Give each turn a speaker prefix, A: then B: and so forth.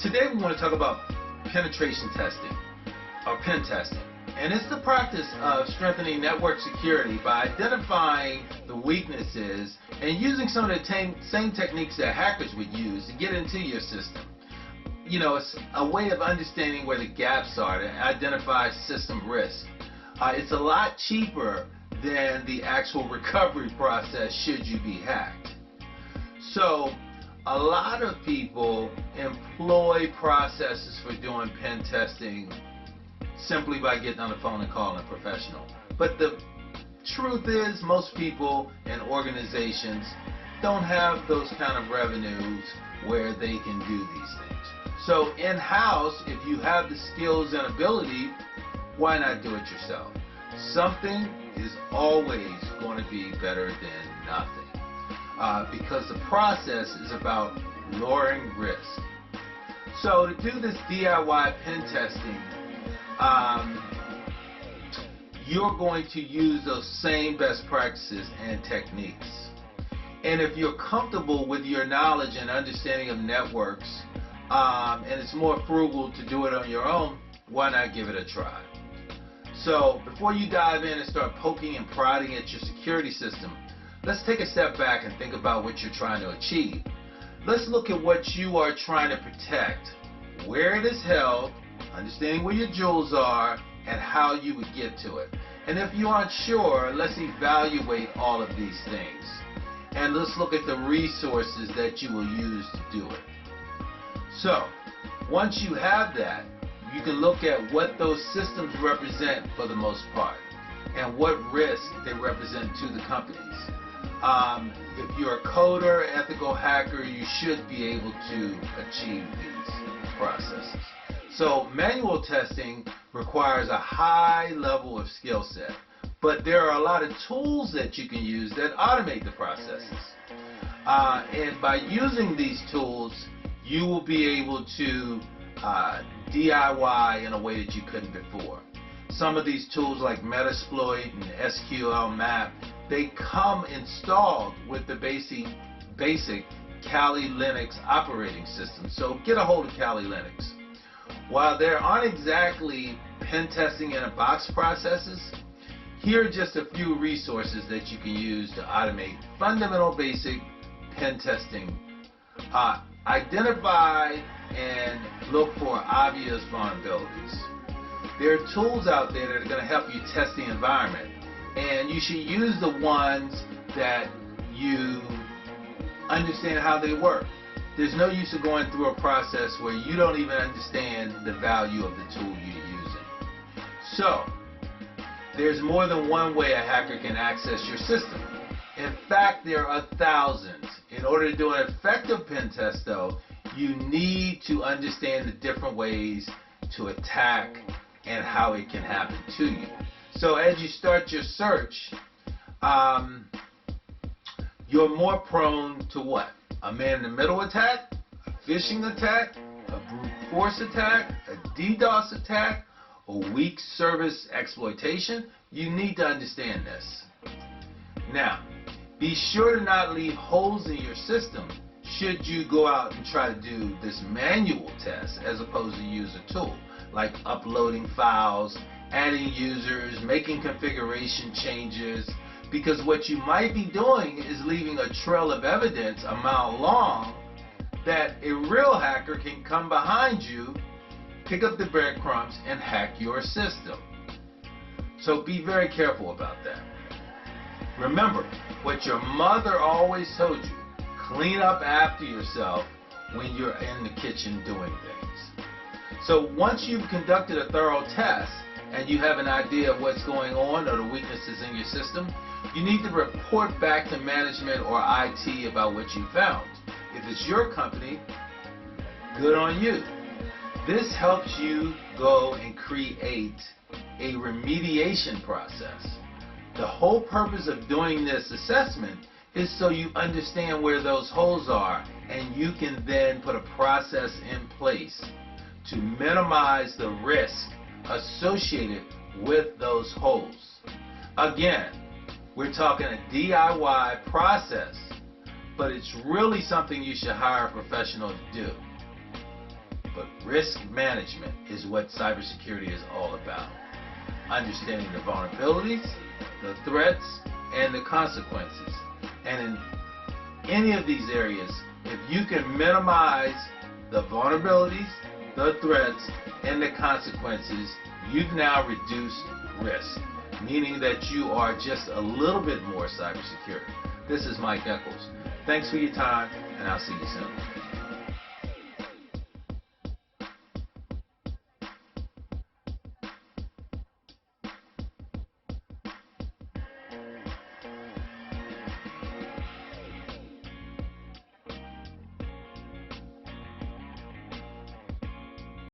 A: Today we want to talk about penetration testing, or pen testing. And it's the practice of strengthening network security by identifying the weaknesses and using some of the same techniques that hackers would use to get into your system. You know, it's a way of understanding where the gaps are to identify system risk. It's a lot cheaper than the actual recovery process should you be hacked. So a lot of people employ processes for doing pen testing simply by getting on the phone and calling a professional. But the truth is, most people and organizations don't have those kind of revenues where they can do these things. So in-house, if you have the skills and ability, why not do it yourself? Something is always going to be better than nothing, because the process is about lowering risk. So to do this DIY pen testing, you're going to use those same best practices and techniques. And if you're comfortable with your knowledge and understanding of networks, and it's more frugal to do it on your own, why not give it a try? So before you dive in and start poking and prodding at your security system, let's take a step back and think about what you're trying to achieve. Let's look at what you are trying to protect, where it is held, understanding where your jewels are, and how you would get to it. And if you aren't sure, let's evaluate all of these things. And let's look at the resources that you will use to do it. So, once you have that, you can look at what those systems represent for the most part, and what risk they represent to the companies. If you're a coder, ethical hacker, you should be able to achieve these processes. So manual testing requires a high level of skill set, but there are a lot of tools that you can use that automate the processes. And by using these tools, you will be able to DIY in a way that you couldn't before. Some of these tools like Metasploit and SQL Map, they come installed with the basic Kali Linux operating system. So get a hold of Kali Linux. While there aren't exactly pen testing in a box processes, here are just a few resources that you can use to automate fundamental basic pen testing. Identify and look for obvious vulnerabilities. There are tools out there that are going to help you test the environment, and you should use the ones that you understand how they work. There's no use of going through a process where you don't even understand the value of the tool you're using. So, there's more than one way a hacker can access your system. In fact, there are thousands. In order to do an effective pen test, though, you need to understand the different ways to attack and how it can happen to you. So as you start your search, you're more prone to what? A man-in-the-middle attack, a phishing attack, a brute force attack, a DDoS attack, or weak service exploitation. You need to understand this. Now, be sure to not leave holes in your system should you go out and try to do this manual test as opposed to use a tool, like uploading files, adding users, making configuration changes, because what you might be doing is leaving a trail of evidence a mile long that a real hacker can come behind you, pick up the breadcrumbs, and hack your system. So be very careful about that. Remember what your mother always told you: clean up after yourself when you're in the kitchen doing things. So once you've conducted a thorough test and you have an idea of what's going on or the weaknesses in your system, you need to report back to management or IT about what you found. If it's your company, good on you. This helps you go and create a remediation process. The whole purpose of doing this assessment is so you understand where those holes are, and you can then put a process in place to minimize the risk associated with those holes. Again, we're talking a DIY process, but it's really something you should hire a professional to do. But risk management is what cybersecurity is all about. Understanding the vulnerabilities, the threats, and the consequences. And in any of these areas, if you can minimize the vulnerabilities, the threats, and the consequences, you've now reduced risk, meaning that you are just a little bit more cyber secure. This is Mike Eccles. Thanks for your time, and I'll see you soon.